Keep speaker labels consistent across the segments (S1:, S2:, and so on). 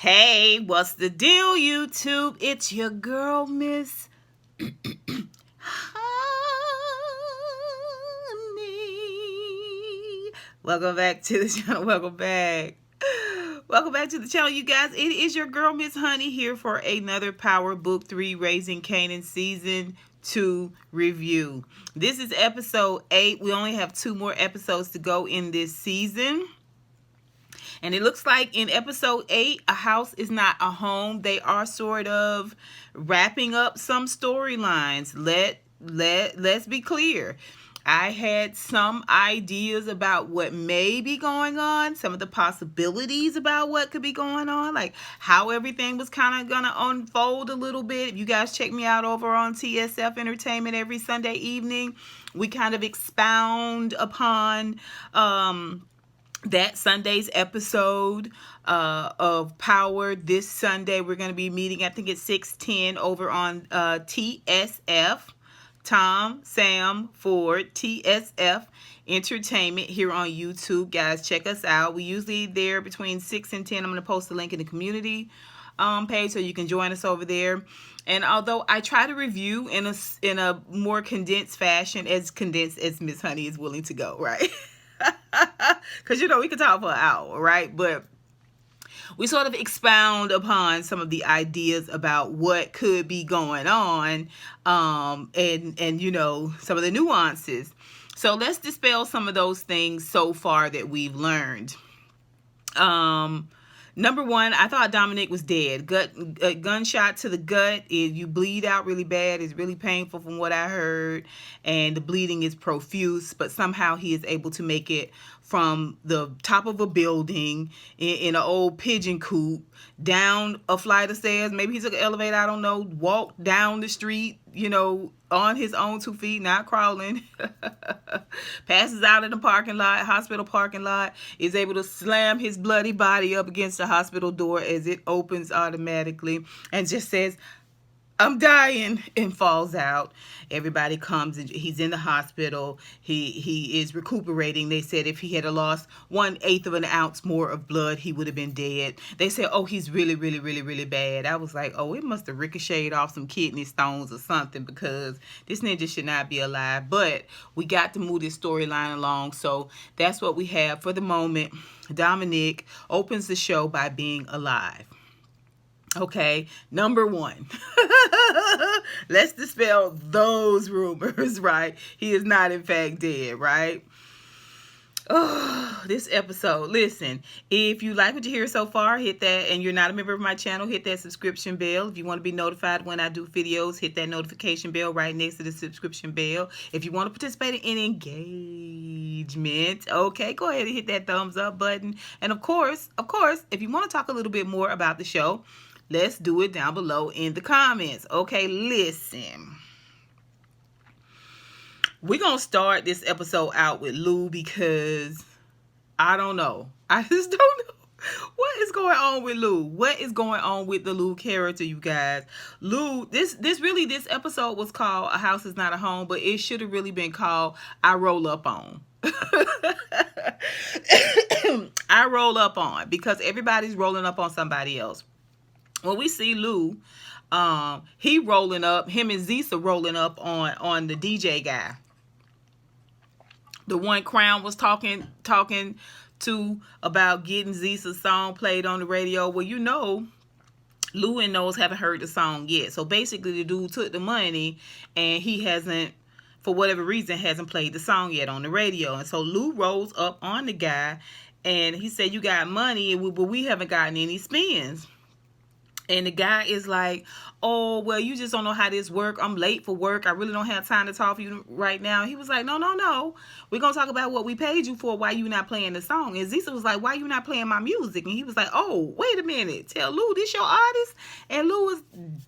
S1: Hey, what's the deal, YouTube? It's your girl, Miss Honey. Welcome back to the channel. Welcome back. Welcome back to the channel, you guys. It is your girl, Miss Honey, here for another Power Book 3 Raising Kanan Season 2 review. This is episode 8. We only have 2 more episodes to go in this season. And it looks like in episode 8, a house is not a home. They are sort of wrapping up some storylines. Let's be clear. I had some ideas about what may be going on, some of the possibilities about what could be going on, like how everything was kind of going to unfold a little bit. If you guys check me out over on TSF Entertainment every Sunday evening, we kind of expound upon that Sunday's episode of Power. This Sunday we're going to be meeting, I think it's 6:10 over on TSF, Tom, Sam, Ford, TSF Entertainment here on YouTube. Guys, check us out. We usually there between 6 and 10. I'm going to post a link in the community page so you can join us over there. And although I try to review in a more condensed fashion, as condensed as Miss Honey is willing to go, right? Because, we could talk for an hour, right? But we sort of expound upon some of the ideas about what could be going on, and some of the nuances. So let's dispel some of those things so far that we've learned. Number one, I thought Dominic was dead. Gunshot to the gut. You bleed out really bad. It's really painful from what I heard. And the bleeding is profuse. But somehow he is able to make it from the top of a building in an old pigeon coop down a flight of stairs. Maybe he took an elevator. I don't know. Walked down the street, on his own 2 feet, not crawling. Passes out in the parking lot, hospital parking lot, is able to slam his bloody body up against the hospital door as it opens automatically and just says, "I'm dying," and falls out. Everybody comes and he's in the hospital. He is recuperating. They said if he had lost 1/8 of an ounce more of blood, he would have been dead. They said, oh, he's really, really, really, really bad. I was like, oh, it must have ricocheted off some kidney stones or something, because this ninja should not be alive. But we got to move this storyline along. So that's what we have for the moment. Dominic opens the show by being alive. Okay, number one. Let's dispel those rumors, right? He is not, in fact, dead, right? Oh, this episode. Listen, if you like what you hear so far, hit that. And you're not a member of my channel, hit that subscription bell. If you want to be notified when I do videos, hit that notification bell right next to the subscription bell. If you want to participate in engagement, okay, go ahead and hit that thumbs up button. And of course, if you want to talk a little bit more about the show, let's do it down below in the comments. Okay, listen. We're going to start this episode out with Lou, because I don't know. I just don't know. What is going on with Lou? What is going on with the Lou character, you guys? Lou, this episode was called A House Is Not a Home, but it should have really been called I Roll Up On. I roll up on, because everybody's rolling up on somebody else. When we see Lou, he rolling up, him and Zisa rolling up on the DJ guy. The one Crown was talking to about getting Zisa's song played on the radio. Well, Lou and Nose haven't heard the song yet. So basically the dude took the money and he hasn't, for whatever reason, hasn't played the song yet on the radio. And so Lou rolls up on the guy and he said, "You got money, but we haven't gotten any spins." And the guy is like, "Oh, well, you just don't know how this works. I'm late for work. I really don't have time to talk to you right now." He was like, No. We're going to talk about what we paid you for, why you not playing the song. And Zisa was like, "Why you not playing my music?" And he was like, "Oh, wait a minute. Tell Lou this your artist?" And Lou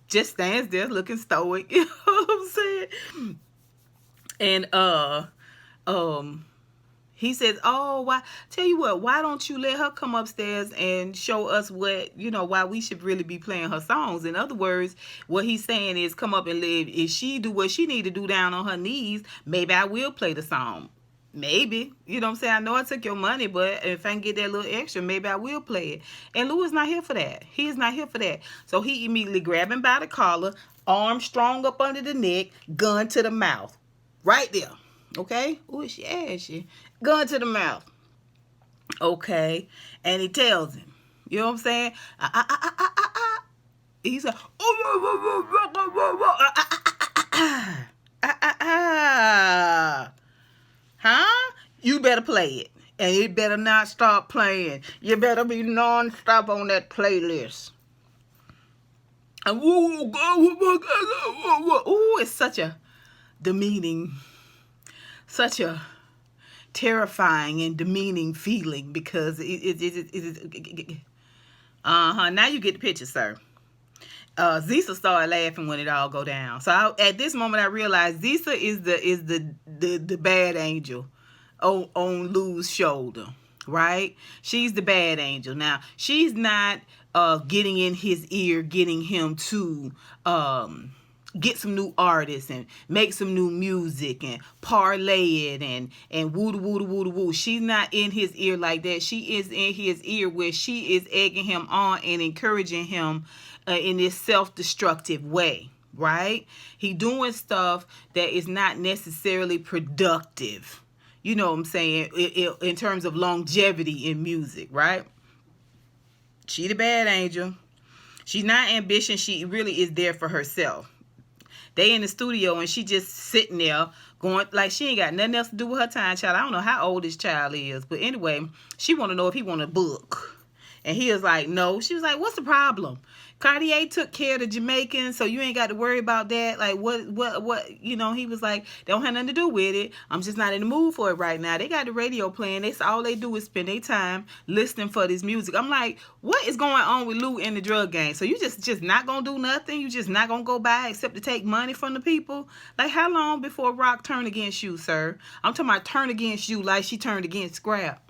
S1: just stands there looking stoic. You know what I'm saying? And, he says, "Oh, tell you what, why don't you let her come upstairs and show us why we should really be playing her songs?" In other words, what he's saying is, come up and live. If she do what she need to do down on her knees, maybe I will play the song. Maybe. You know what I'm saying? I know I took your money, but if I can get that little extra, maybe I will play it. And Lou is not here for that. He is not here for that. So he immediately grabbed him by the collar, arm strong up under the neck, gun to the mouth. Right there. Okay? Ooh, she asked you. Gun to the mouth. Okay? And he tells him, you know what I'm saying? He said, huh? You better play it. And you better not stop playing. You better be non-stop on that playlist. And ooh, it's such a demeaning, such a terrifying and demeaning feeling, because now you get the picture, sir. Zisa started laughing when it all go down. So at this moment, I realized Zisa is the bad angel on Lou's shoulder, right? She's the bad angel. Now, she's not getting in his ear, getting him to get some new artists and make some new music and parlay it and woo. She's not in his ear like that. She is in his ear where she is egging him on and encouraging him in this self-destructive way, right? He doing stuff that is not necessarily productive. You know what I'm saying? In terms of longevity in music, right? She the bad angel. She's not ambition. She really is there for herself. They in the studio and she just sitting there going like she ain't got nothing else to do with her time, child. I don't know how old this child is, but anyway, she want to know if he want a book. And he was like, no. She was like, what's the problem? Cartier took care of the Jamaicans, so you ain't got to worry about that. Like, what, you know, he was like, they don't have nothing to do with it. I'm just not in the mood for it right now. They got the radio playing. That's all they do is spend their time listening for this music. I'm like, what is going on with Lou and the drug gang? So you just not going to do nothing? You just not going to go by except to take money from the people? Like, how long before Rock turned against you, sir? I'm talking about turn against you like she turned against Scrap.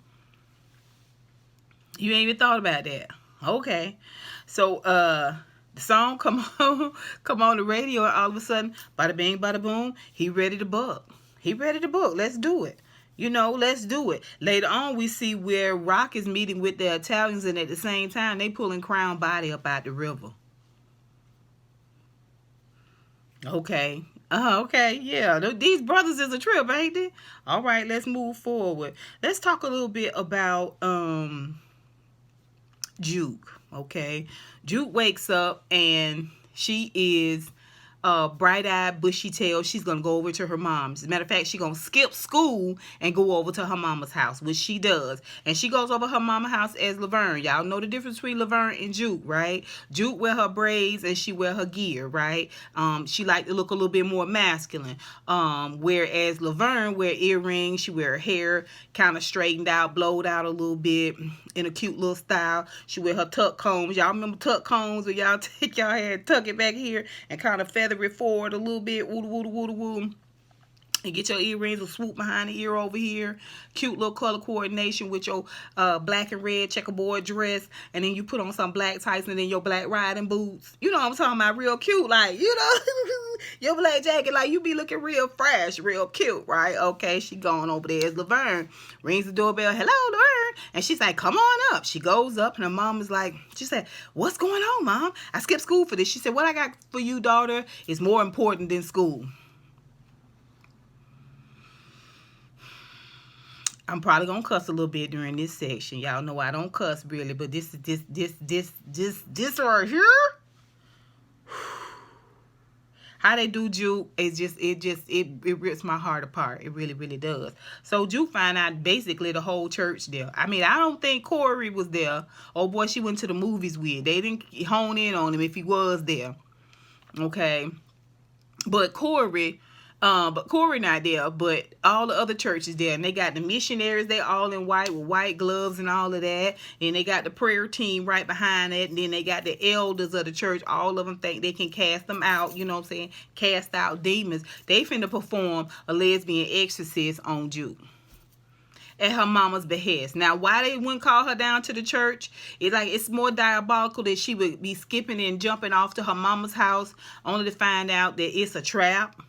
S1: You ain't even thought about that. Okay. So the song come on the radio, and all of a sudden, bada bing, bada boom, he ready to book. He ready to book. Let's do it. You know, let's do it. Later on, we see where Rock is meeting with the Italians, and at the same time, they pulling Crown Body up out the river. Okay. Okay, yeah. These brothers is a trip, ain't they? All right, let's move forward. Let's talk a little bit about Juke. Okay, Juke wakes up and she is bright-eyed, bushy-tailed. She's gonna go over to her mom's. As a matter of fact, she's gonna skip school and go over to her mama's house, which she does. And she goes over her mama's house as Laverne. Y'all know the difference between Laverne and Juke, right? Juke wear her braids and she wear her gear, right? She like to look a little bit more masculine. Whereas Laverne wear earrings, she wear her hair kind of straightened out, blowed out a little bit in a cute little style. She wear her tuck combs. Y'all remember tuck combs where y'all take y'all hair, tuck it back here and kind of feather it forward a little bit, woo, and get your earrings or swoop behind the ear over here. Cute little color coordination with your black and red checkerboard dress, and then you put on some black tights and then your black riding boots. You know what I'm talking about? Real cute, like, you know, your black jacket, like, you be looking real fresh, real cute, right? Okay, she going over there as Laverne. Rings the doorbell. Hello, Laverne. And she's like, come on up. She goes up and her mom is like, she said, what's going on, Mom? I skipped school for this. She said, what I got for you, daughter, is more important than school. I'm probably gonna cuss a little bit during this section. Y'all know I don't cuss really, but this right here, how they do Juke is it rips my heart apart. It really, really does. So Juke find out basically the whole church there. I mean, I don't think Corey was there. Oh boy, she went to the movies with. They didn't hone in on him if he was there. Okay, but Corey not there, but all the other churches there, and they got the missionaries, they all in white with white gloves and all of that, and they got the prayer team right behind it, and then they got the elders of the church. All of them think they can cast them out, you know what I'm saying, cast out demons. They finna perform a lesbian exorcist on Juke at her mama's behest. Now, why they wouldn't call her down to the church, it's more diabolical that she would be skipping and jumping off to her mama's house only to find out that it's a trap.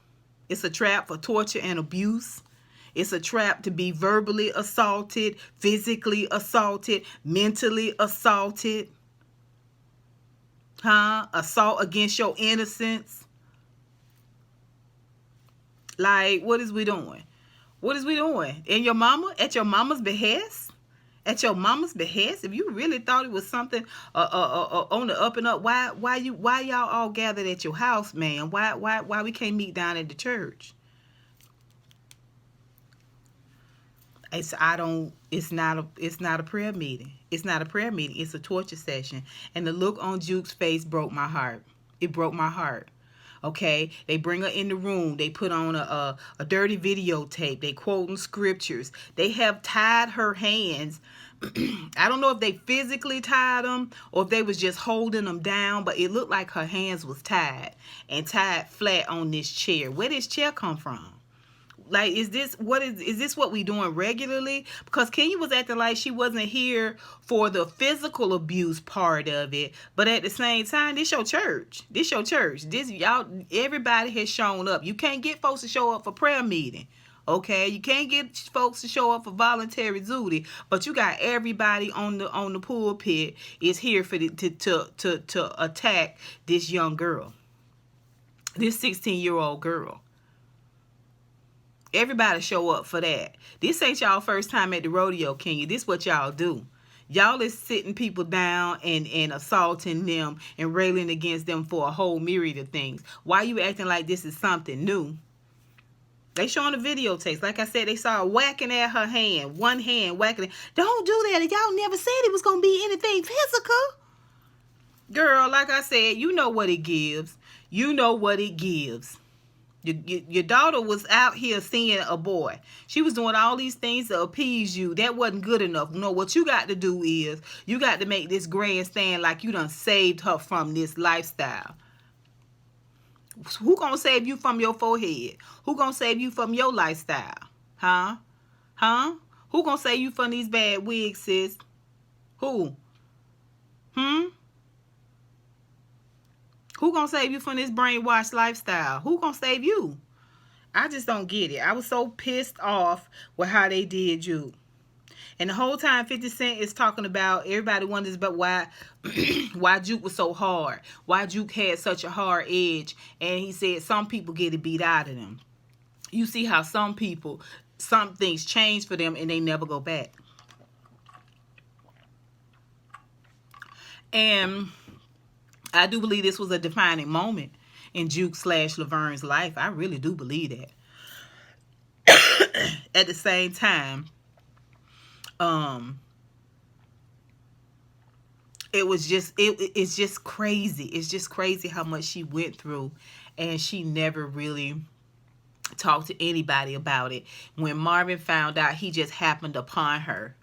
S1: It's a trap for torture and abuse. It's a trap to be verbally assaulted, physically assaulted, mentally assaulted. Assault against your innocence. Like, what is we doing? What is we doing? In your mama? At your mama's behest? At your mama's behest? If you really thought it was something on the up and up, why y'all all gathered at your house, man? Why we can't meet down at the church? It's not a prayer meeting. It's not a prayer meeting. It's a torture session. And the look on Juke's face broke my heart. It broke my heart. Okay, they bring her in the room. They put on a dirty videotape. They quoting scriptures. They have tied her hands. I don't know if they physically tied them or if they was just holding them down, but it looked like her hands was tied and tied flat on this chair. Where did this chair come from? Like, is this what we doing regularly? Because Kenya was acting like she wasn't here for the physical abuse part of it, but at the same time, this your church. This your church. This y'all. Everybody has shown up. You can't get folks to show up for prayer meeting. Okay, you can't get folks to show up for voluntary duty, but you got everybody on the pulpit is here for to attack this young girl, this 16-year-old girl. Everybody show up for that. This ain't y'all first time at the rodeo, Kenya. This what y'all do. Y'all is sitting people down and assaulting them and railing against them for a whole myriad of things. Why you acting like this is something new? They showing the videotapes. Like I said, they saw her whacking at her hand. One hand whacking it. Don't do that. Y'all never said it was going to be anything physical. Girl, like I said, you know what it gives. You know what it gives. Your daughter was out here seeing a boy. She was doing all these things to appease you. That wasn't good enough. No, what you got to do is you got to make this grandstand like you done saved her from this lifestyle. Who gonna save you from your forehead? Who gonna save you from your lifestyle? Huh? Who gonna save you from these bad wigs, sis? Who? Who gonna save you from this brainwashed lifestyle? Who gonna save you? I just don't get it. I was so pissed off with how they did you. And the whole time 50 Cent is talking about, everybody wonders about why Juke was so hard. Why Juke had such a hard edge. And he said some people get it beat out of them. You see how some people, some things change for them and they never go back. And I do believe this was a defining moment in Juke/Laverne's life. I really do believe that. At the same time, it's just crazy. It's just crazy how much she went through, and she never really talked to anybody about it. When Marvin found out, he just happened upon her.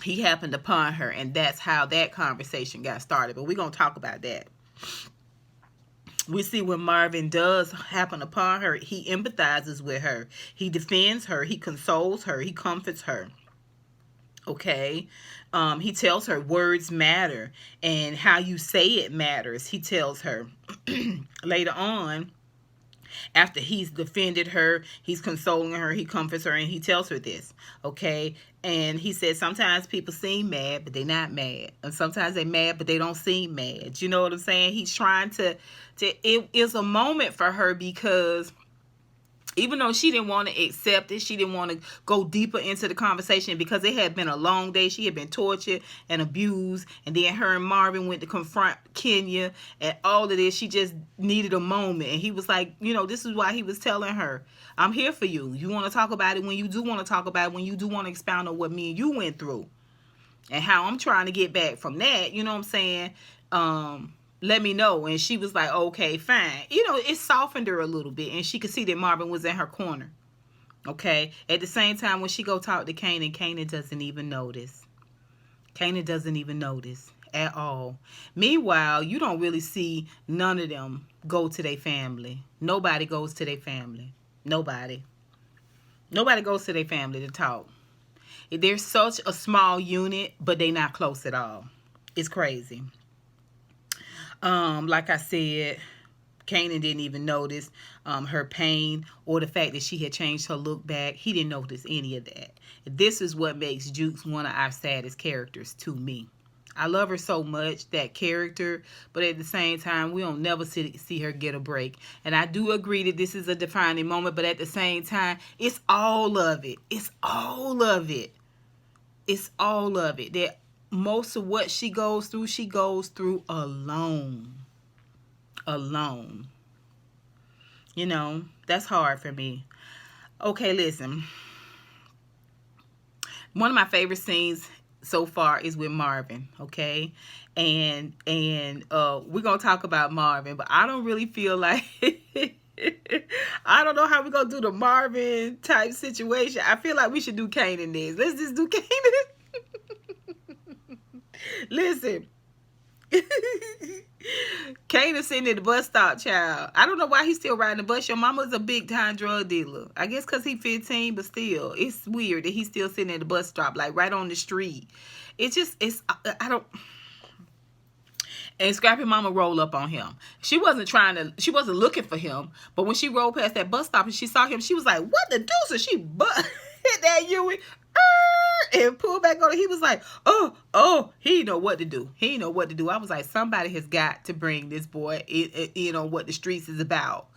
S1: He happened upon her, and that's how that conversation got started. But we're going to talk about that. We see when Marvin does happen upon her, he empathizes with her. He defends her. He consoles her. He comforts her. Okay? He tells her words matter, and how you say it matters. He tells her. Later on, after he's defended her, he's consoling her, he comforts her, and he tells her this, okay? And he said sometimes people seem mad, but they're not mad. And sometimes they're mad, but they don't seem mad. You know what I'm saying? He's trying to it is a moment for her, because even though she didn't want to accept it, she didn't want to go deeper into the conversation, because it had been a long day. She had been tortured and abused, and then her and Marvin went to confront Kenya and all of this. She just needed a moment, and he was like, you know, this is why he was telling her, I'm here for you. You want to talk about it when you do want to talk about it, when you do want to expound on what me and you went through and how I'm trying to get back from that, you know what I'm saying? Let me know. And she was like, okay, fine. You know, it softened her a little bit, and she could see that Marvin was in her corner. Okay. At the same time, when she go talk to Kanan, Kanan doesn't even notice. Kanan doesn't even notice at all. Meanwhile, you don't really see none of them go to their family. Nobody goes to their family. Nobody goes to their family to talk. They're such a small unit, but they not close at all. It's crazy. Like I said, Kanan didn't even notice her pain or the fact that she had changed her look back. He didn't notice any of that. This is what makes Jukes one of our saddest characters to me. I love her so much, that character, but at the same time, we don't never see her get a break. And I do agree that this is a defining moment, but at the same time, it's all of it. It's all of it. It's all of it. That most of what she goes through alone. Alone. You know, that's hard for me. Okay, listen. One of my favorite scenes so far is with Marvin, okay? And we're going to talk about Marvin, but I don't really feel like I don't know how we're going to do the Marvin type situation. I feel like we should do Kanan next. Let's just do Kanan. Listen. Kanan sitting at the bus stop, child. I don't know why he's still riding the bus. Your mama's a big time drug dealer. I guess because he's 15, but still, it's weird that he's still sitting at the bus stop, like right on the street. I don't. And Scrappy Mama rolled up on him. She wasn't looking for him, but when she rolled past that bus stop and she saw him, she was like, "What the deuce?" And she hit that Yui and pulled back on it. He was like, oh, he didn't know what to do. He didn't know what to do. I was like, somebody has got to bring this boy in on what the streets is about.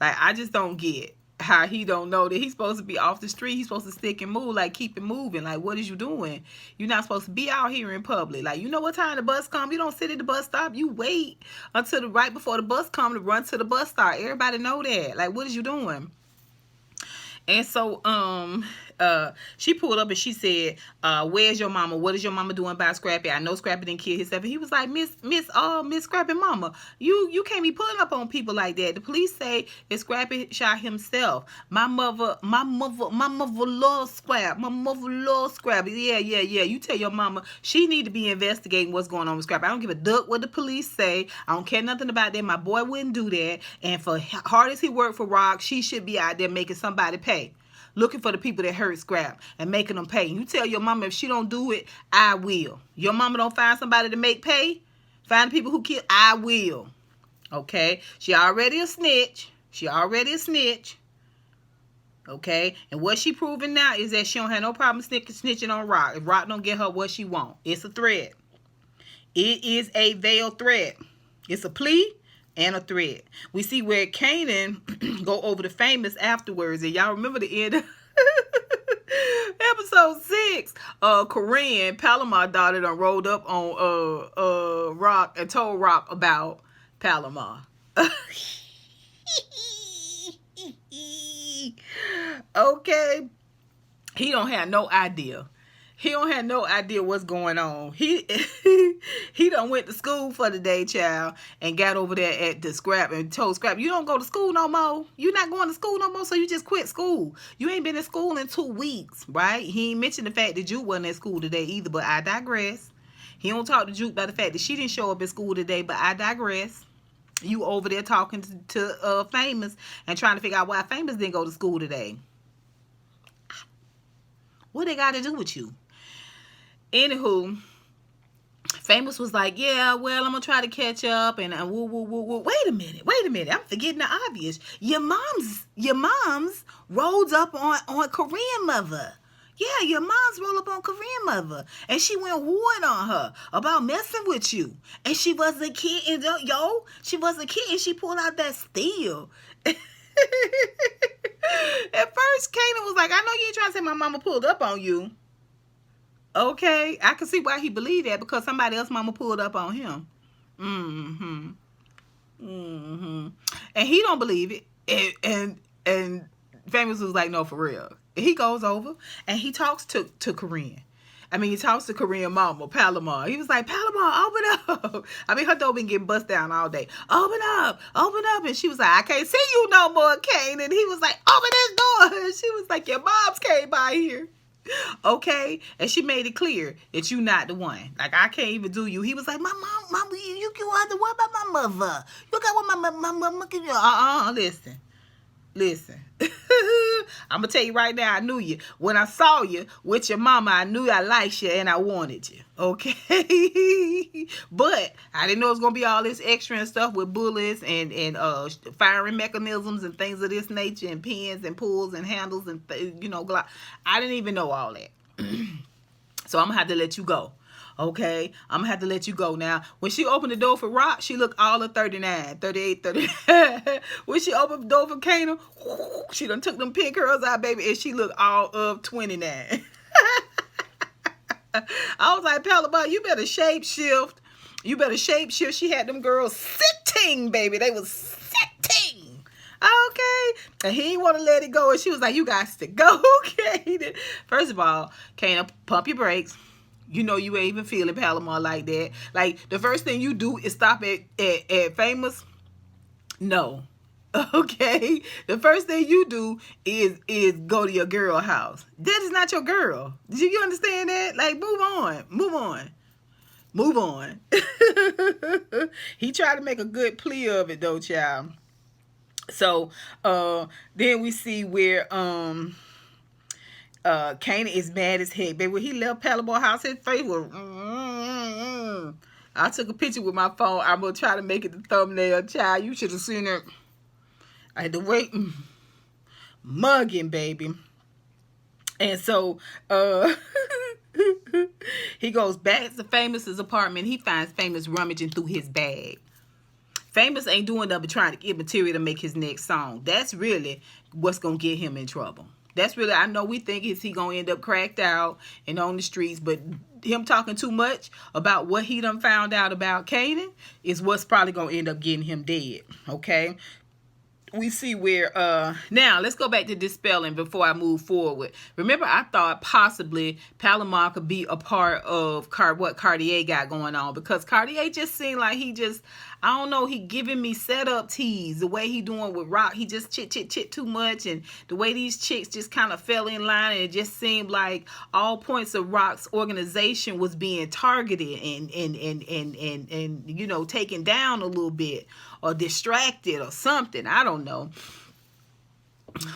S1: Like, I just don't get how he don't know that he's supposed to be off the street. He's supposed to stick and move, like keep it moving. Like, what is you doing? You're not supposed to be out here in public. Like, you know what time the bus come? You don't sit at the bus stop. You wait until right before the bus come to run to the bus stop. Everybody know that. Like, what is you doing? And so she pulled up and she said, where's your mama? What is your mama doing by Scrappy? I know Scrappy didn't kill himself. And he was like, Miss Scrappy Mama, you can't be pulling up on people like that. The police say that Scrappy shot himself. My mother loves Scrap. My mother loves Scrappy. Yeah. You tell your mama she need to be investigating what's going on with Scrappy. I don't give a duck what the police say. I don't care nothing about that. My boy wouldn't do that. And for hard as he worked for Raq, she should be out there making somebody pay. Looking for the people that hurt Scrap and making them pay. You tell your mama if she don't do it, I will. Your mama don't find somebody to make pay, find the people who kill, I will. Okay? She already a snitch. Okay? And what she proving now is that she don't have no problem snitching on Raq. If Raq don't get her what she want. It's a threat. It is a veiled threat. It's a plea and a threat. We see where Kanan go over the famous afterwards. And y'all remember the end of episode 6. Korean, Palomar daughter done rolled up on Raq and told Raq about Palomar. Okay. He don't have no idea. He don't have no idea what's going on. He done went to school for the day, child, and got over there at the Scrap and told Scrap, you don't go to school no more. You're not going to school no more, so you just quit school. You ain't been in school in 2 weeks, right? He ain't mentioned the fact that Juke wasn't at school today either, but I digress. He don't talk to Juke about the fact that she didn't show up at school today, but I digress. You over there talking to Famous and trying to figure out why Famous didn't go to school today. What they got to do with you? Anywho, Famous was like, yeah, well, I'm gonna try to catch up, and woo. Wait a minute, I'm forgetting the obvious. Your mom's rolled up on Korean mother. Yeah, your mom's rolled up on Korean mother, and she went wooing on her about messing with you, and she was a kid, and she was a kid, and she pulled out that steel. At first, Kanan was like, I know you ain't trying to say my mama pulled up on you. Okay, I can see why he believed that, because somebody else mama pulled up on him. And he don't believe it. And Famous was like, no, for real. He goes over and he talks to Korean. I mean, he talks to Korean mama, Palomar. He was like, Palomar, open up. I mean, her door been getting bust down all day. Open up. And she was like, I can't see you no more, Kane. And he was like, open this door. And she was like, your mom's came by here. Okay, and she made it clear that you not the one. Like, I can't even do you. He was like, my mom, you are the one about my mother. You got what my mother. Listen. listen. I'm gonna tell you right now, I knew you. When I saw you with your mama, I knew I liked you and I wanted you. Okay? But I didn't know it was gonna be all this extra and stuff with bullets and firing mechanisms and things of this nature, and pins and pulls and handles and I didn't even know all that. So I'm gonna have to let you go. Okay, I'm gonna have to let you go. Now, when she opened the door for Raq, she looked all of 39, 38, 39. When she opened the door for Kanan, she done took them pin curls out, baby, and she looked all of 29. I was like, Palabon, you better shape shift. You better shape shift. She had them girls sitting, baby. They was sitting. Okay. And he didn't want to let it go. And she was like, you guys to go. Okay. First of all, Kanan, pump your brakes. You know you ain't even feeling Palomar like that. Like, the first thing you do is stop at Famous. No. Okay? The first thing you do is go to your girl house. That is not your girl. Do you understand that? Like, move on. Move on. Move on. He tried to make a good plea of it, though, child. So, then we see where, Kanan is mad as heck, baby. When he left Palabon house, his face was I took a picture with my phone. I'm gonna try to make it the thumbnail, child. You should have seen it. I had to wait. Mugging, baby. And so he goes back to Famous's apartment. He finds Famous rummaging through his bag. Famous ain't doing nothing but trying to get material to make his next song. That's really what's gonna get him in trouble. That's really, I know we think he gonna end up cracked out and on the streets, but him talking too much about what he done found out about Kanan is what's probably gonna end up getting him dead. Okay? We see where, now let's go back to dispelling before I move forward. Remember, I thought possibly Palomar could be a part of what Cartier got going on, because Cartier just seemed like he just, I don't know, he giving me setup tease. The way he doing with Raq, he just chit too much, and the way these chicks just kind of fell in line, and it just seemed like all points of Raq's organization was being targeted and you know, taken down a little bit, or distracted or something. I don't know.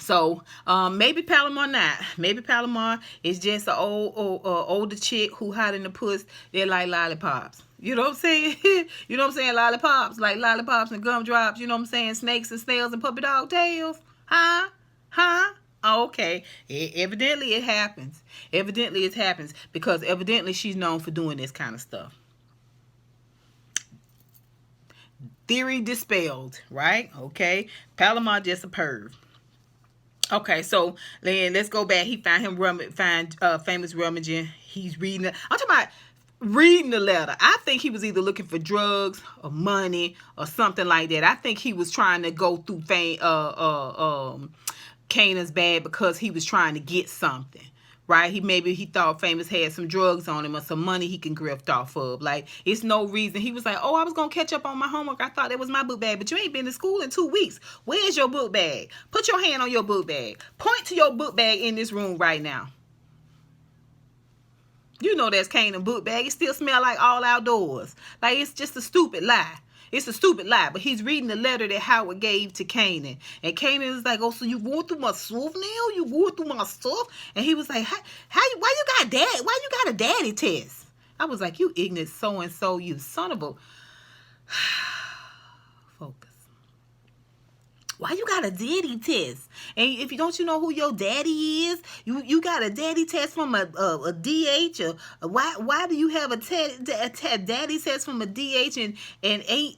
S1: So maybe Palomar not. Maybe Palomar is just an older chick who hot in the puss. They're like lollipops. You know what I'm saying? You know what I'm saying? Lollipops, like lollipops and gumdrops. You know what I'm saying? Snakes and snails and puppy dog tails. Huh? Huh? Oh, okay. Evidently it happens. Evidently it happens, because evidently she's known for doing this kind of stuff. Theory dispelled, right? Okay. Palomar just a perv. Okay, so then let's go back. He found Famous rummaging. He's reading it. I'm talking about reading the letter. I think he was either looking for drugs or money or something like that. I think he was trying to go through Kanan's bag because he was trying to get something. Right? Maybe he thought Famous had some drugs on him or some money he can grift off of. Like, it's no reason. He was like, oh, I was going to catch up on my homework. I thought that was my book bag. But you ain't been to school in 2 weeks. Where's your book bag? Put your hand on your book bag. Point to your book bag in this room right now. You know that's Kanan book bag. It still smell like all outdoors. Like, it's just a stupid lie. It's a stupid lie, but he's reading the letter that Howard gave to Kanan. And Kanan is like, oh, so you going through my stuff now? You going through my stuff? And he was like, why you got a daddy test? I was like, you ignorant so-and-so, you son of a... Focus. Why you got a daddy test? And if you don't, you know who your daddy is? You got a daddy test from a DH? Or why do you have a daddy test from a DH and ain't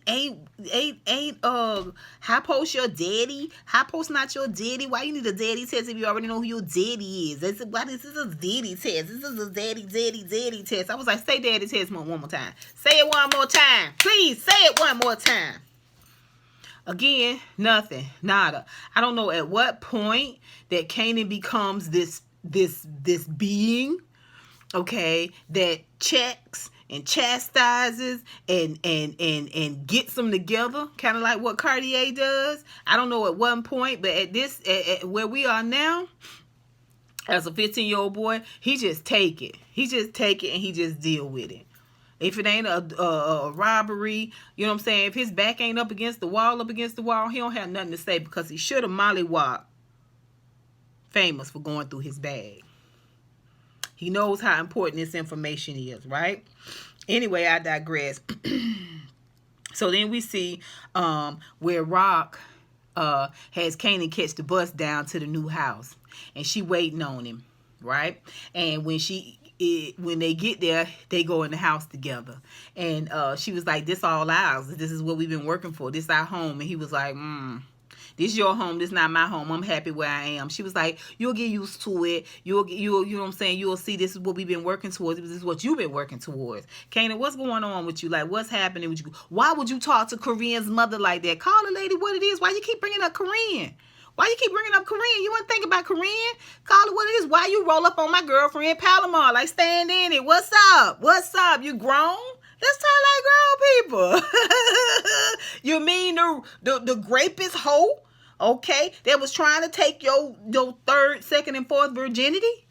S1: how post your daddy? How post not your daddy? Why you need a daddy test if you already know who your daddy is? Why this is a daddy test? This is a daddy test. I was like, say daddy test one more time. Say it one more time. Please say it one more time. Again, nothing, nada. I don't know at what point that Kanan becomes this being, okay, that checks and chastises and gets them together, kind of like what Cartier does. I don't know at one point, but at where we are now, as a 15-year-old boy, he just take it. He just take it and he just deal with it. If it ain't a robbery, you know what I'm saying? If his back ain't up against the wall, he don't have nothing to say because he should have mollywopped Famous for going through his bag. He knows how important this information is, right? Anyway, I digress. So then we see where Raq has Kanan catch the bus down to the new house, and she waiting on him, right? And when they get there, they go in the house together, and she was like, "This all ours. This is what we've been working for. This our home." And he was like, "This is your home. This is not my home. I'm happy where I am." She was like, "You'll get used to it. You know what I'm saying? You'll see this is what we've been working towards. This is what you've been working towards." Kanan, what's going on with you? Like, what's happening with you? Why would you talk to Korean's mother like that? Call the lady what it is. Why you keep bringing up Korean? Why you keep bringing up Korean? You want to think about Korean? Call it what it is. Why you roll up on my girlfriend Palomar? Like, stand in it. What's up? What's up? You grown? Let's talk like grown people. You mean the rapist hoe? Okay, that was trying to take your third, second, and fourth virginity?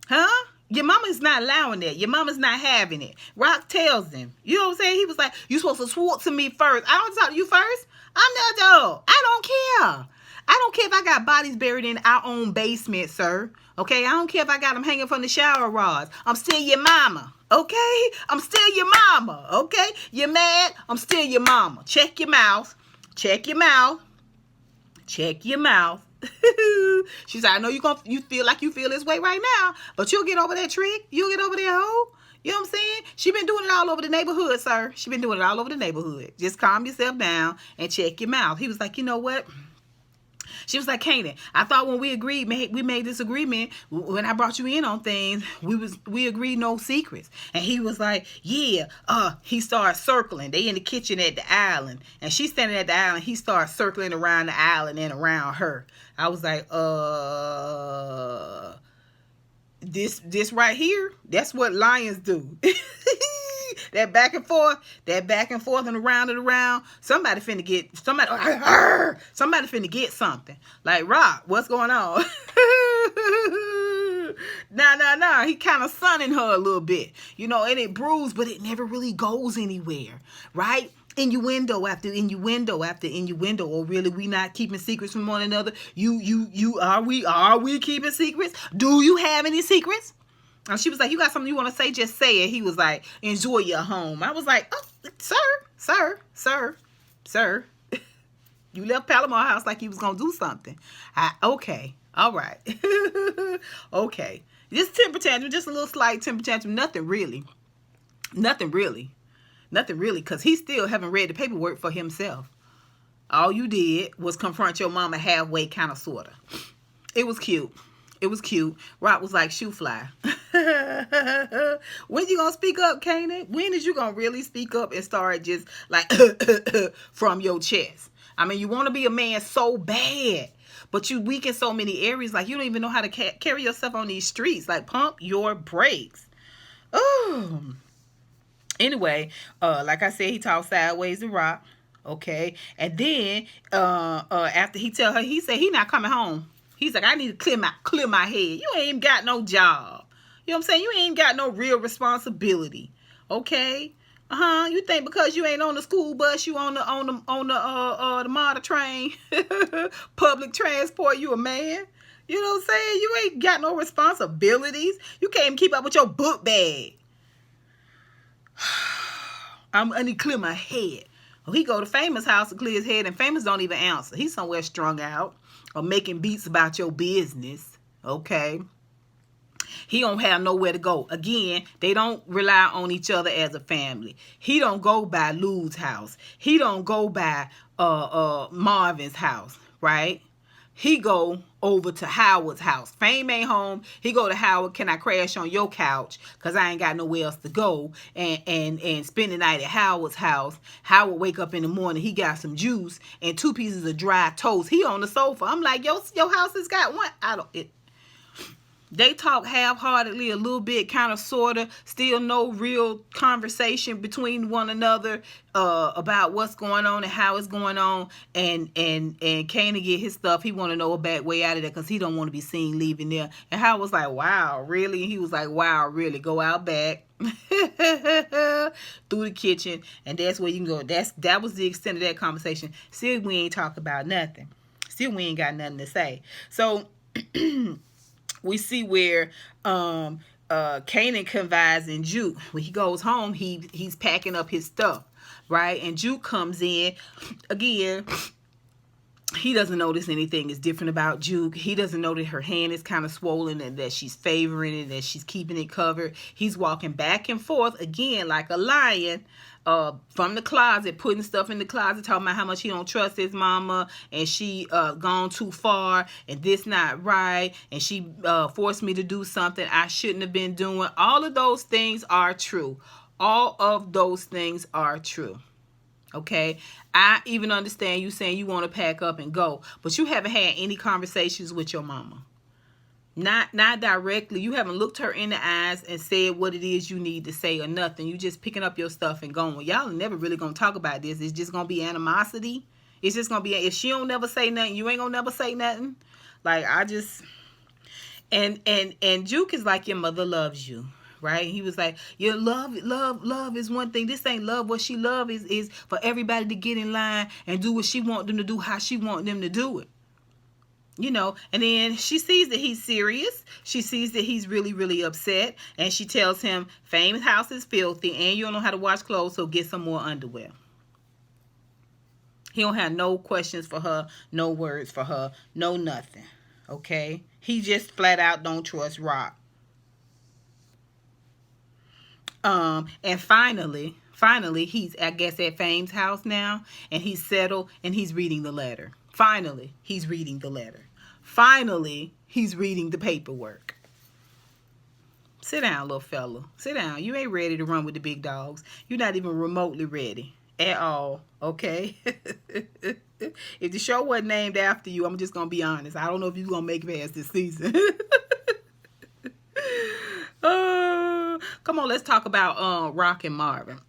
S1: Huh? Your mama's not allowing that. Your mama's not having it. Raq tells him. You know what I'm saying? He was like, "You supposed to talk to me first. I don't talk to you first. I'm not dog. I don't care. I don't care if I got bodies buried in our own basement, sir. Okay? I don't care if I got them hanging from the shower rods. I'm still your mama. Okay? I'm still your mama. Okay? You mad? I'm still your mama. Check your mouth. Check your mouth. Check your mouth." She's like, "I know you feel like you feel this way right now, but you'll get over that trick. You'll get over that hoe." You know what I'm saying? She been doing it all over the neighborhood, sir. She been doing it all over the neighborhood. Just calm yourself down and check your mouth. He was like, "You know what?" She was like, "Kanan, I thought when we made this agreement, when I brought you in on things, we agreed no secrets." And he was like, "Yeah." He started circling. They in the kitchen at the island, and she's standing at the island. He started circling around the island and around her. I was like, this right here, that's what lions do. That back and forth and around. Somebody finna get something. Like, Raq, what's going on? Nah. He kind of sunning her a little bit, you know, and it bruised, but it never really goes anywhere, right? Innuendo after innuendo after innuendo. Or really, we not keeping secrets from one another? Are we keeping secrets? Do you have any secrets? And she was like, "You got something you want to say? Just say it." He was like, "Enjoy your home." I was like, "Oh, sir. You left Palomar House like you was going to do something." Okay. All right. Okay. Just temper tantrum, just a little slight temper tantrum. Nothing really. Because he still haven't read the paperwork for himself. All you did was confront your mama halfway, kind of, sort of. It was cute. Raq was like, "Shoe fly." When you gonna speak up, Kanan? When is you gonna really speak up and start just like from your chest? I mean, you want to be a man so bad, but you weak in so many areas. Like, you don't even know how to carry yourself on these streets. Like, pump your brakes. Oh. Anyway, like I said, he talked sideways to Raq. Okay, and then after he tell her, he said he not coming home. He's like, "I need to clear my head. You ain't got no job. You know what I'm saying? You ain't got no real responsibility. Okay? You think because you ain't on the school bus, you on the MARTA train, public transport, you a man? You know what I'm saying? You ain't got no responsibilities. You can't even keep up with your book bag." I need to clear my head. Well, he go to Famous house to clear his head, and Famous don't even answer. He's somewhere strung out or making beats about your business. Okay? He don't have nowhere to go. Again, they don't rely on each other as a family. He don't go by Lou's house. He don't go by Marvin's house, right? He go over to Howard's house. Fame ain't home. He go to Howard. "Can I crash on your couch? Because I ain't got nowhere else to go." And spend the night at Howard's house. Howard wake up in the morning. He got some juice and 2 pieces of dry toast. He on the sofa. I'm like, your house has got one. They talk half-heartedly a little bit, kind of, sort of. Still no real conversation between one another about what's going on and how it's going on. And Kanan get his stuff. He want to know a back way out of there because he don't want to be seen leaving there. And Howard was like, "Wow, really?" And he was like, "Wow, really? Go out back. through the kitchen, and that's where you can go. That was the extent of that conversation. Still, we ain't talk about nothing. Still, we ain't got nothing to say. So we see where Kanan confides in Juke. When he goes home, he's packing up his stuff, right? And Juke comes in again. He doesn't notice anything is different about Juke. He doesn't know that her hand is kind of swollen and that she's favoring it, that she's keeping it covered. He's walking back and forth again like a lion from the closet, putting stuff in the closet, talking about how much he don't trust his mama, and she gone too far, and this not right, and she forced me to do something I shouldn't have been doing. All of those things are true. All of those things are true. Okay, I even understand you saying you want to pack up and go, but you haven't had any conversations with your mama. Not directly. You haven't looked her in the eyes and said what it is you need to say or nothing. You just picking up your stuff and going. Y'all are never really going to talk about this. It's just going to be animosity. It's just going to be, if she don't never say nothing, you ain't going to never say nothing. Like, I just, and Juke is like, your mother loves you. Right? He was like, your love is one thing. This ain't love. What she love is for everybody to get in line and do what she want them to do, how she want them to do it. You know, and then she sees that he's serious. She sees that he's really, really upset. And she tells him, Fame's house is filthy and you don't know how to wash clothes, so get some more underwear. He don't have no questions for her, no words for her, no nothing. Okay? He just flat out don't trust Raq. And finally, he's, I guess, at Fame's house now, and he's settled, and he's reading the letter. Finally, he's reading the letter. Finally, he's reading the paperwork. Sit down, little fella. Sit down. You ain't ready to run with the big dogs. You're not even remotely ready at all, okay? If the show wasn't named after you, I'm just going to be honest. I don't know if you're going to make it past this season. Come on, let's talk about Raq and Marvin.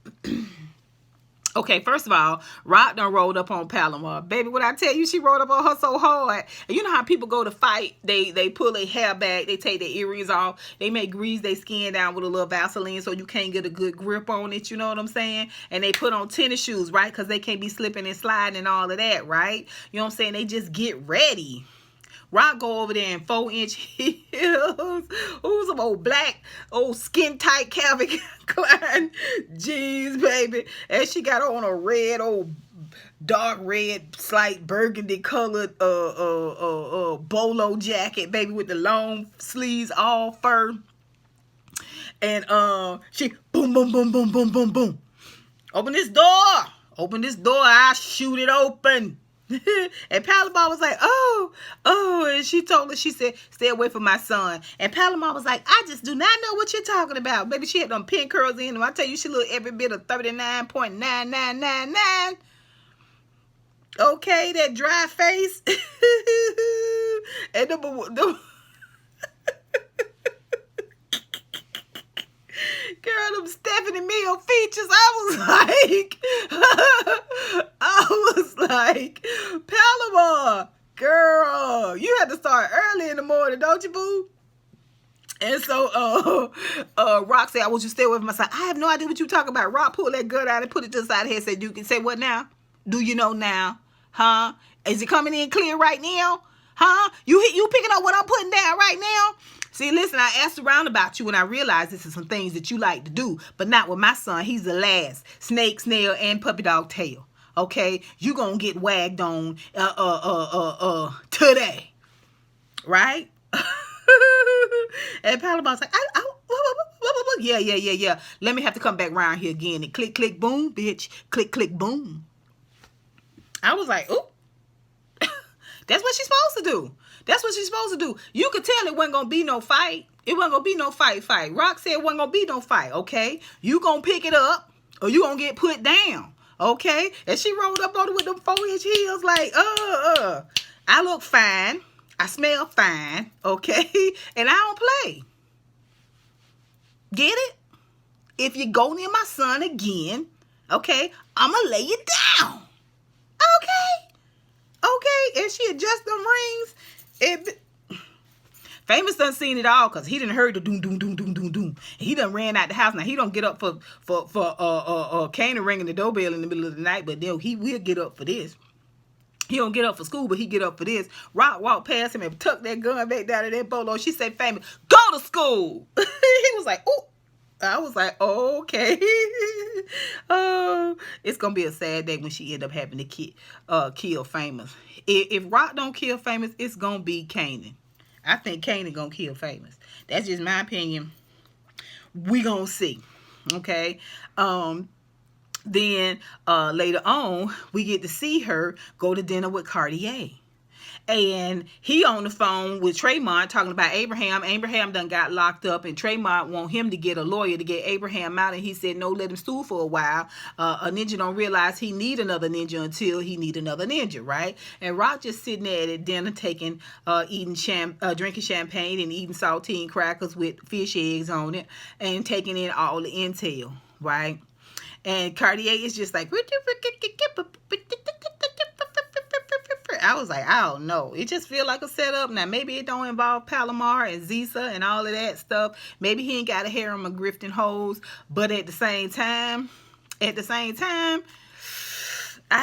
S1: Okay, first of all, Raq done rolled up on Palomar. Baby, when I tell you she rolled up on her so hard. And you know how people go to fight, they pull their hair back, they take their earrings off, they may grease their skin down with a little Vaseline so you can't get a good grip on it, you know what I'm saying? And they put on tennis shoes, right? Because they can't be slipping and sliding and all of that, right? You know what I'm saying? They just get ready. Raq go over there in 4-inch heels. Ooh, some old black, old skin tight Calvin Klein jeans, baby. And she got on a red, old dark red, slight burgundy colored bolo jacket, baby, with the long sleeves, all fur. And she boom, boom, boom, boom, boom, boom, boom. Open this door. Open this door. I shoot it open. And Palomar was like, oh, and she told her, she said, stay away from my son. And Palomar was like, I just do not know what you're talking about. Baby, she had them pin curls in, and I tell you, she looked every bit of 39.9999. Okay, that dry face. And the girl, them Stephanie Meal features, I was like, Palomar, girl, you had to start early in the morning, don't you, boo? And so Raq said, I want you to stay away from my son. I have no idea what you're talking about. Raq pulled that gun out and put it to the side of his head and said, you can say what now? Do you know now? Huh? Is it coming in clear right now? Huh? You picking up what I'm putting down right now? See, listen, I asked around about you and I realized this is some things that you like to do, but not with my son. He's the last. Snake, snail, and puppy dog tail. Okay? You gonna get wagged on today. Right? And Palomar's like, yeah. Let me have to come back around here again and click, click, boom, bitch. Click, click, boom. I was like, ooh. That's what she's supposed to do. That's what she's supposed to do. You could tell it wasn't going to be no fight. It wasn't going to be no fight. Raq said it wasn't going to be no fight, okay? You going to pick it up or you going to get put down, okay? And she rolled up on it with them 4-inch heels like, I look fine. I smell fine, okay? And I don't play. Get it? If you go near my son again, okay, I'm going to lay you down. Okay? And she adjusts them rings. Famous done seen it all because he done heard the doom, doom, doom, doom, doom, doom. And he done ran out the house. Now, he don't get up for Kanan ringing the doorbell in the middle of the night, but then he will get up for this. He don't get up for school, but he get up for this. Raq walked past him and tucked that gun back down to that bolo. She said, Famous, go to school. He was like, ooh. I was like, oh, okay. Oh, it's going to be a sad day when she end up having to kill Famous. If Raq don't kill Famous, it's going to be Kanan. I think Kanan going to kill Famous. That's just my opinion. We going to see. Okay. Then later on, we get to see her go to dinner with Cartier. And he on the phone with Tremont talking about Abraham. Abraham done got locked up, and Tremont want him to get a lawyer to get Abraham out. And he said, no, let him stew for a while. A ninja don't realize he need another ninja until he need another ninja, right? And Raq just sitting there at dinner taking, drinking champagne and eating saltine crackers with fish eggs on it and taking in all the intel, right? And Cartier is just like, I was like, I don't know. It just feel like a setup. Now, maybe it don't involve Palomar and Zisa and all of that stuff. Maybe he ain't got a harem of grifting hoes. But at the same time, I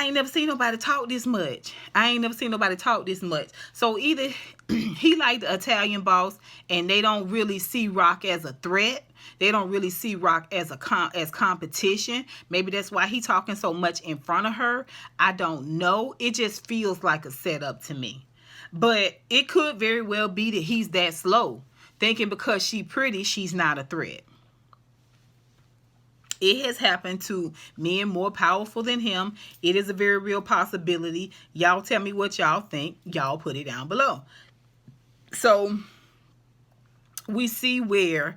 S1: ain't never seen nobody talk this much. So either he like the Italian boss and they don't really see Raq as a threat. They don't really see Raq as competition. Maybe that's why he talking so much in front of her. I don't know. It just feels like a setup to me. But it could very well be that he's that slow, thinking because she's pretty, she's not a threat. It has happened to men more powerful than him. It is a very real possibility. Y'all tell me what y'all think. Y'all put it down below. So we see where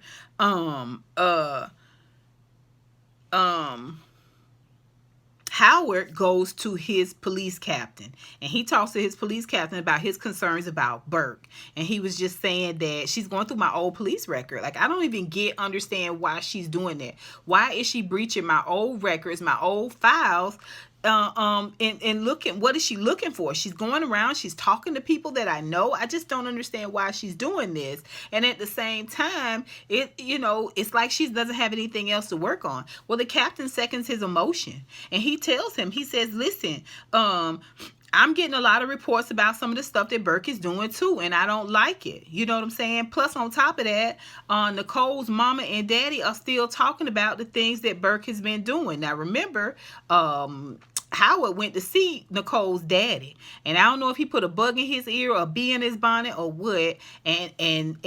S1: Howard goes to his police captain, and he talks to his police captain about his concerns about Burke. And he was just saying that she's going through my old police record. Like, I don't even understand why she's doing that. Why is she breaching my old records, my old files? And looking, what is she looking for? She's going around, she's talking to people that I know. I just don't understand why she's doing this. And at the same time, it's like she doesn't have anything else to work on. Well, the captain seconds his emotion, and he tells him, he says, listen, I'm getting a lot of reports about some of the stuff that Burke is doing too, and I don't like it. You know what I'm saying? Plus, on top of that, Nicole's mama and daddy are still talking about the things that Burke has been doing. Now, remember, Howard went to see Nicole's daddy, and I don't know if he put a bug in his ear or a bee in his bonnet or what, and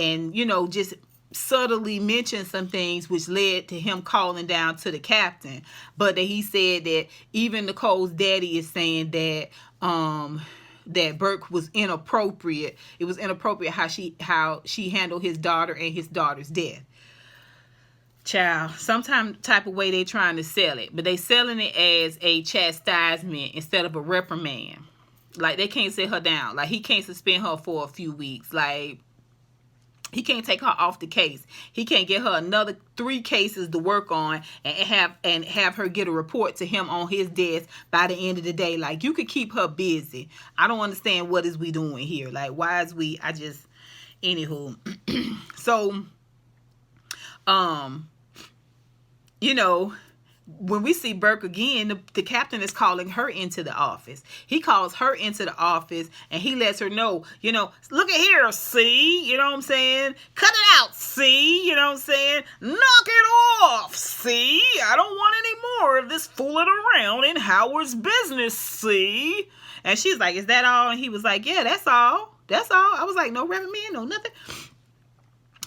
S1: just subtly mentioned some things which led to him calling down to the captain. But that he said that even Nicole's daddy is saying that that Burke was inappropriate. It was inappropriate how she handled his daughter and his daughter's death. Child, some type of way they trying to sell it, but they selling it as a chastisement instead of a reprimand. Like, they can't sit her down. Like, he can't suspend her for a few weeks. Like, he can't take her off the case. He can't get her another 3 cases to work on and have her get a report to him on his desk by the end of the day. Like, you could keep her busy. I don't understand what is we doing here. Like, why is we? Anywho. So, when we see Burke again, the captain is calling her into the office. He calls her into the office, and he lets her know, look at here, see, you know what I'm saying? Cut it out, see, you know what I'm saying? Knock it off, see? I don't want any more of this fooling around in Howard's business, see? And she's like, is that all? And he was like, yeah, that's all. That's all. I was like, no reprimand, no nothing.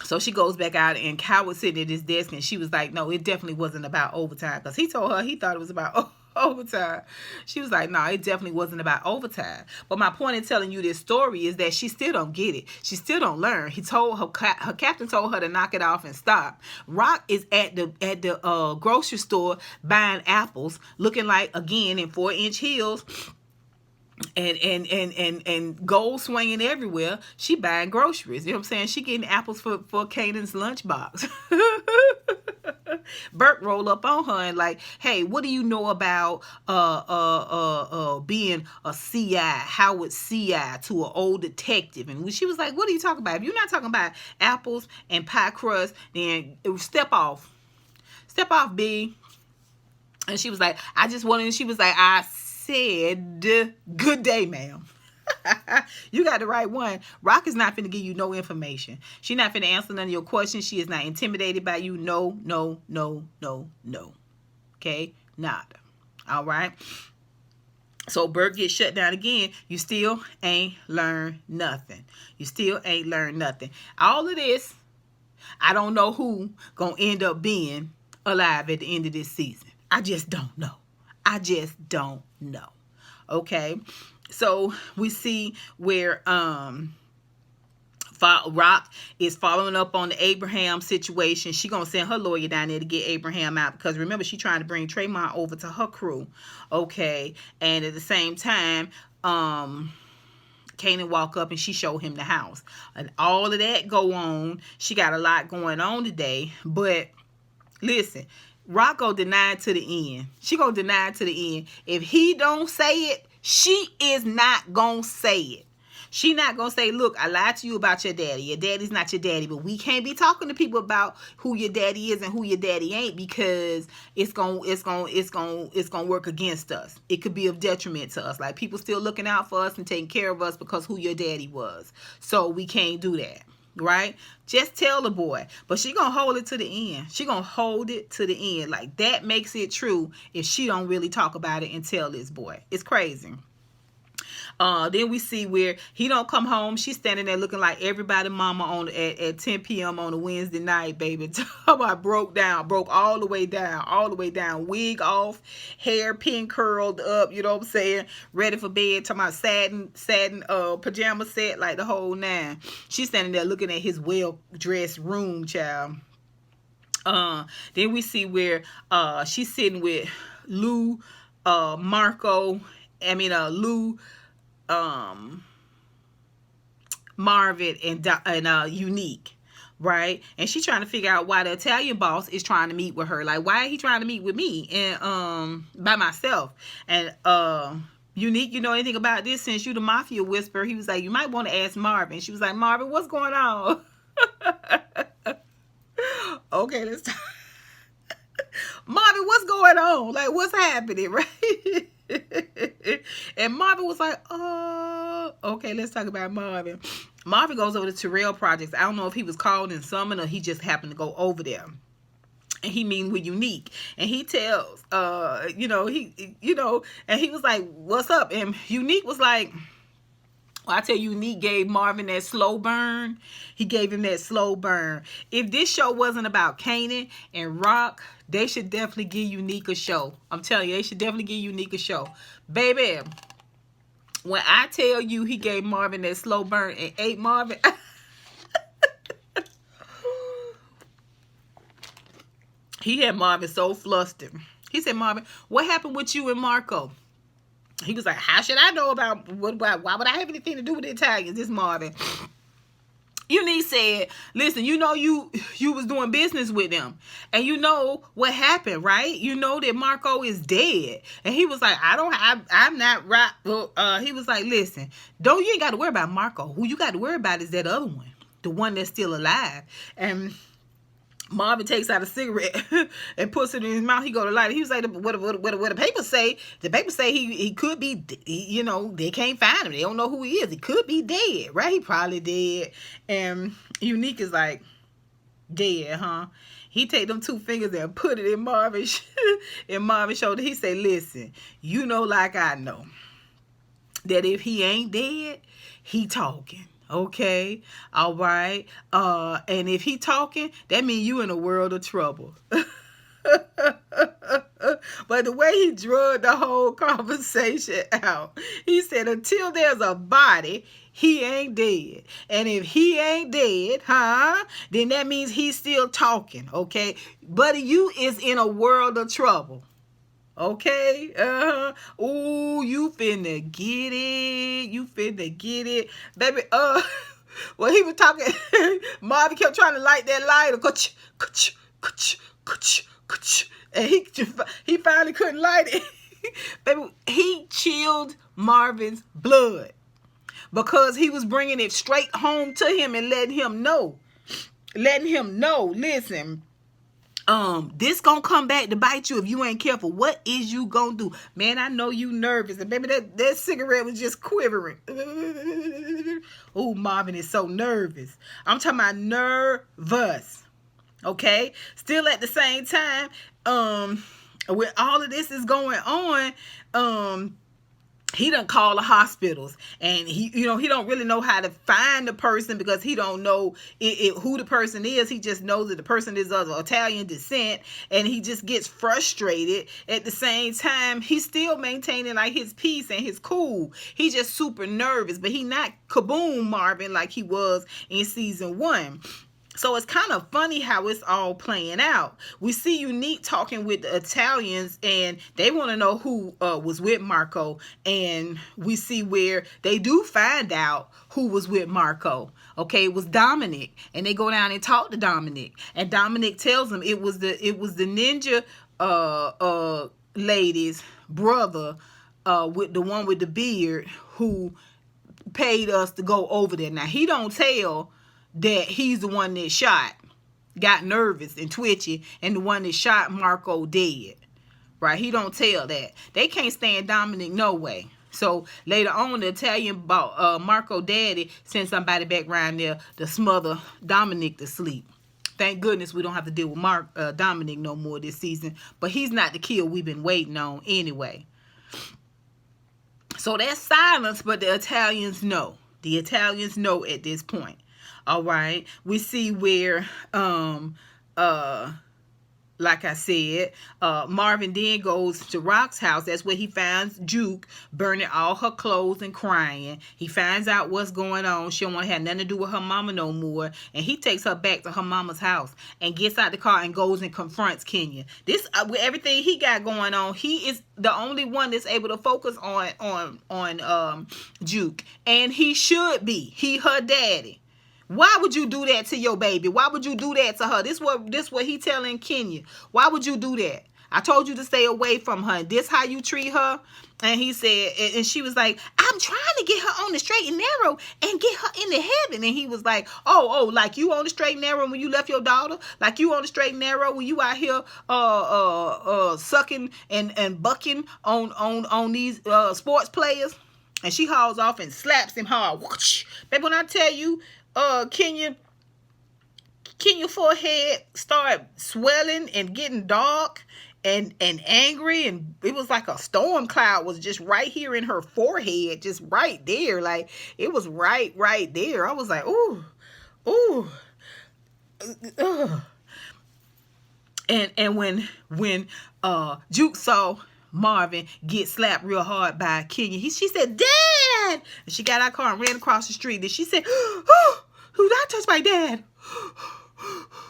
S1: So she goes back out, and Howard sitting at his desk, and she was like, no, it definitely wasn't about overtime. Because he told her he thought it was about overtime. She was like, no, it definitely wasn't about overtime. But my point in telling you this story is that she still don't get it. She still don't learn. He told her captain told her to knock it off and stop. Raq is at the grocery store buying apples, looking like, again, in 4-inch heels, and gold swinging everywhere. She buying groceries. You know what I'm saying? She getting apples for Kanan's lunchbox. Bert roll up on her and like, hey, what do you know about being a CI, Howard CI, to an old detective? And she was like, what are you talking about? If you're not talking about apples and pie crust, then step off, B. And she was like, I just wanted. She was like, I said, good day, ma'am. You got the right one. Raq is not finna give you no information. She not finna answer none of your questions. She is not intimidated by you. No, no, no, no, no. Okay? Nada. All right? So Bert gets shut down again. You still ain't learned nothing. You still ain't learned nothing. All of this, I don't know who gonna end up being alive at the end of this season. I just don't know. I just don't know. Okay? So we see where Raq is following up on the Abraham situation. She gonna send her lawyer down there to get Abraham out, because remember, she trying to bring Tremont over to her crew. Okay, and at the same time, Kanan walk up and she show him the house, and all of that go on. She got a lot going on today, but listen, Raq go deny it to the end. She gonna deny it to the end. If he don't say it, she is not gonna say it. She not gonna say, look, I lied to you about your daddy. Your daddy's not your daddy, but we can't be talking to people about who your daddy is and who your daddy ain't, because it's gonna work against us. It could be of detriment to us. Like, people still looking out for us and taking care of us because who your daddy was. So we can't do that. Right? Just tell the boy. But she gonna hold it to the end. She gonna hold it to the end. Like, that makes it true if she don't really talk about it and tell this boy. It's crazy. Then we see where he don't come home. She's standing there looking like everybody mama on at 10 p.m. on a Wednesday night, baby. I broke all the way down, wig off, hair pin curled up, you know what I'm saying, ready for bed, talking about satin pajama set, like the whole nine. She's standing there looking at his well-dressed room, child. Then we see where she's sitting with Lou, Marco, Lou, Marvin, and Unique, right? And she's trying to figure out why the Italian boss is trying to meet with her. Like, why is he trying to meet with me and by myself? And Unique, you know anything about this? Since you the mafia whisperer, he was like, you might want to ask Marvin. She was like, Marvin, what's going on? Okay, let's talk. Marvin, what's going on? Like, what's happening, right? And Marvin was like, oh, okay, let's talk about Marvin. Marvin goes over to Terrell Projects. I don't know if he was called and summoned or he just happened to go over there. And he meets with Unique. And he tells, and he was like, what's up? And Unique was like, well, I tell you, Unique gave Marvin that slow burn. He gave him that slow burn. If this show wasn't about Kanan and Raq, they should definitely give Unique a show. I'm telling you, they should definitely give Unique a show. Baby, when I tell you he gave Marvin that slow burn and ate Marvin, he had Marvin so flustered. He said, Marvin, what happened with you and Marco? He was like, how should I know about why would I have anything to do with the Italians? This Marvin. Unique said, listen, you know you was doing business with them. And you know what happened, right? You know that Marco is dead. And he was like, I'm not right. He was like, listen, you ain't got to worry about Marco. Who you got to worry about is that other one. The one that's still alive. And Marvin takes out a cigarette and puts it in his mouth. He go to light it. He was like, what the papers say? The papers say he could be, they can't find him. They don't know who he is. He could be dead, right? He probably dead. And Unique is like, dead, huh? He take them two fingers and put it in Marvin's shoulder. He say, listen, you know like I know that if he ain't dead, he talking. Okay, all right. And if he talking, that means you in a world of trouble. But the way he drug the whole conversation out, he said, until there's a body, he ain't dead. And if he ain't dead, then that means he's still talking, okay? Buddy, you is in a world of trouble. Okay, ooh, you finna get it. You finna get it. Baby, when he was talking, Marvin kept trying to light that lighter. And he finally couldn't light it. Baby, he chilled Marvin's blood because he was bringing it straight home to him and letting him know, listen, this gonna come back to bite you if you ain't careful. What is you gonna do? Man, I know you nervous. And baby, that cigarette was just quivering. Oh, Marvin is so nervous. I'm talking about nervous. Okay? Still at the same time, with all of this is going on, he done call the hospitals, and he don't really know how to find the person because he don't know who the person is. He just knows that the person is of Italian descent, and he just gets frustrated. At the same time, he's still maintaining like his peace and his cool. He's just super nervous, but he not kaboom Marvin like he was in season 1. So it's kind of funny how it's all playing out. We see Unique talking with the Italians, and they want to know who was with Marco. And we see where they do find out who was with Marco. Okay, it was Dominic, and they go down and talk to Dominic, and Dominic tells them it was the ninja lady's brother, with the one with the beard, who paid us to go over there. Now he don't tell that he's the one that got nervous and twitchy, and the one that shot Marco dead. Right? He don't tell that. They can't stand Dominic no way. So later on, the Italian Marco daddy sent somebody back around there to smother Dominic to sleep. Thank goodness we don't have to deal with Dominic no more this season. But he's not the kill we've been waiting on anyway. So that's silence, but the Italians know. The Italians know at this point. All right, we see where, like I said, Marvin then goes to Raq's house. That's where he finds Juke burning all her clothes and crying. He finds out what's going on. She don't want to have nothing to do with her mama no more. And he takes her back to her mama's house and gets out the car and goes and confronts Kenya. This, with everything he got going on, he is the only one that's able to focus on Juke. And he should be. He her daddy. Why would you do that to your baby? Why would you do that to her? This what he telling Kenya. Why would you do that? I told you to stay away from her. This how you treat her? And he said, and she was like, I'm trying to get her on the straight and narrow and get her into heaven. And he was like, oh, like you on the straight and narrow when you left your daughter? Like you on the straight and narrow when you out here sucking and bucking on these sports players? And she hauls off and slaps him hard. Whoosh. Baby, when I tell you, Kenya forehead started swelling and getting dark and angry, and it was like a storm cloud was just right here in her forehead, just right there. Like it was right there. I was like, ooh. And when Juke saw Marvin get slapped real hard by Kenya, she said, Dad! And she got out of her car and ran across the street. And she said, oh, who not touch my dad?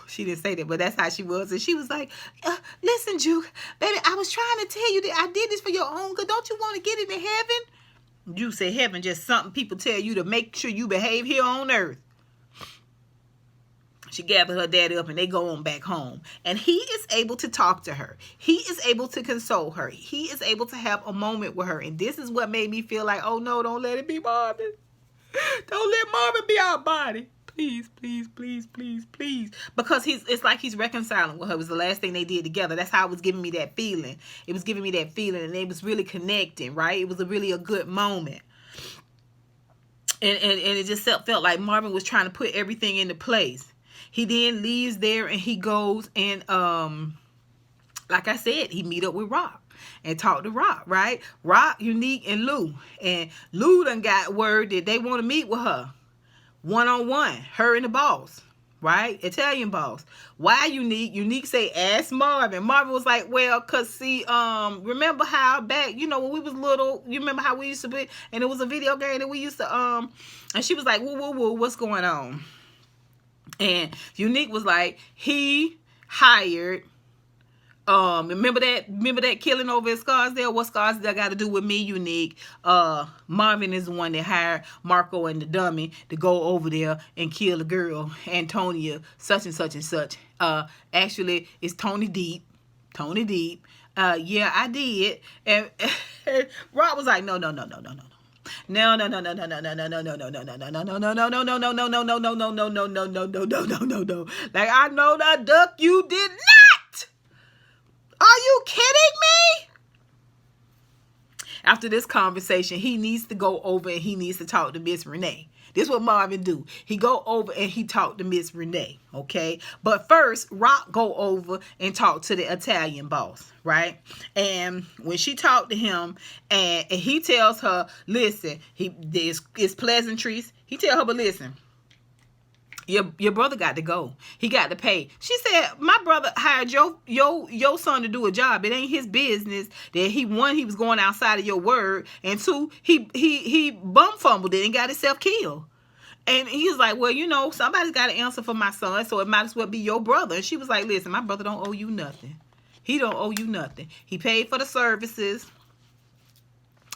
S1: She didn't say that, but that's how she was. And she was like, listen, Juke, baby, I was trying to tell you that I did this for your own good. Don't you want to get into heaven? Juke said heaven just something people tell you to make sure you behave here on earth. She gathered her daddy up and they go on back home. And he is able to talk to her. He is able to console her. He is able to have a moment with her. And this is what made me feel like, oh no, don't let it be Marvin. Don't let Marvin be our body. Please, please, please, please, please. Because it's like he's reconciling with her. It was the last thing they did together. That's how it was giving me that feeling. It was giving me that feeling, and it was really connecting, right? It was really a good moment. And it just felt like Marvin was trying to put everything into place. He then leaves there and he goes and, like I said, he meet up with Raq and talk to Raq, right? Raq, Unique, and Lou. And Lou done got word that they want to meet with her. One-on-one. Her and the boss. Right? Italian boss. Why Unique? Unique say, ask Marvin. Marvin was like, well, because see, remember how back, when we was little, you remember how we used to be, and it was a video game that we used to, and she was like, whoa, what's going on? And Unique was like, he hired Remember that killing over in Scarsdale? What Scarsdale got to do with me, Unique? Marvin is the one that hired Marco and the dummy to go over there and kill the girl, Antonia, such and such and such. Actually, it's Tony Deep. Tony Deep. Yeah, I did. And Rob was like, no. No. Like, I know that, duck, you did not. Are you kidding me? After this conversation, he needs to go over and he needs to talk to Miss Renee. This is what Marvin do. He go over and he talk to Miss Renee, okay? But first, Raq go over and talk to the Italian boss, right? And when she talked to him, and he tells her, listen, it's pleasantries. He tell her, but listen, your brother got to go. He got to pay. She said, my brother hired your son to do a job. It ain't his business that he was going outside of your word, and two, he bum fumbled it and got himself killed. And he's like, well, you know, somebody's got to answer for my son, so it might as well be your brother. And she was like, listen, my brother don't owe you nothing. He don't owe you nothing. He paid for the services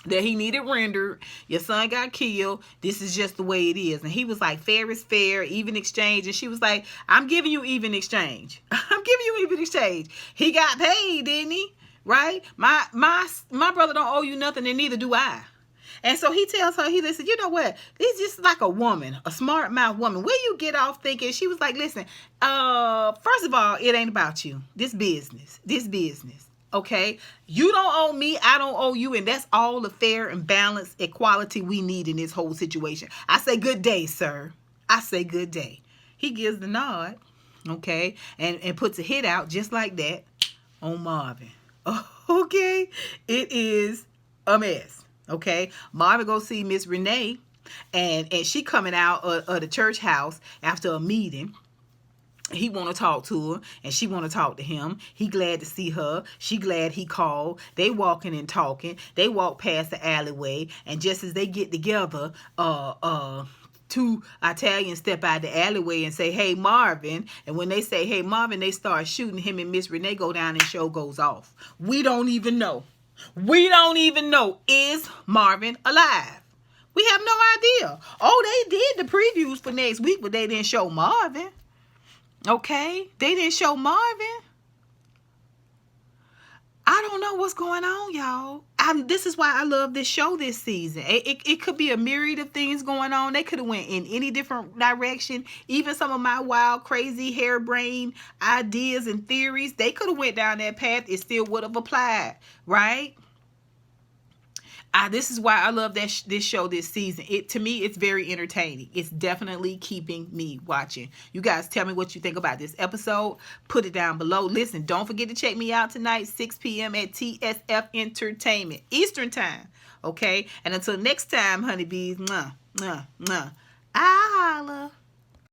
S1: that he needed rendered. Your son got killed. This is just the way it is. And he was like, fair is fair, even exchange. And she was like, I'm giving you even exchange. I'm giving you even exchange. He got paid, didn't he? Right? My brother don't owe you nothing, and neither do I. And so he tells her, he listen, you know what? This is just like a woman, a smart mouth woman. Where you get off thinking? She was like, listen, first of all, it ain't about you. This business. Okay, you don't owe me, I don't owe you, and that's all the fair and balanced equality we need in this whole situation. I say good day, sir. I say good day. He gives the nod, okay, and puts a hit out just like that on Marvin. Okay, it is a mess. Okay, Marvin go see Miss Renee, and she coming out of the church house after a meeting. He want to talk to her, and she want to talk to him. He glad to see her. She glad he called. They walking and talking. They walk past the alleyway, and just as they get together, two Italians step out the alleyway and say, hey, Marvin. And when they say, hey, Marvin, they start shooting. Him and Miss Renee go down and show goes off. We don't even know. Is Marvin alive? We have no idea. Oh, they did the previews for next week, but they didn't show Marvin. Okay, they didn't show Marvin. I don't know what's going on, y'all. This is why I love this show this season. It could be a myriad of things going on. They could have went in any different direction. Even some of my wild, crazy, harebrained ideas and theories, they could have went down that path. It still would have applied, right? This is why I love this show this season. To me, it's very entertaining. It's definitely keeping me watching. You guys tell me what you think about this episode. Put it down below. Listen, don't forget to check me out tonight, 6 p.m. at TSF Entertainment, Eastern Time. Okay? And until next time, honeybees, mwah, mwah, mwah. I holla.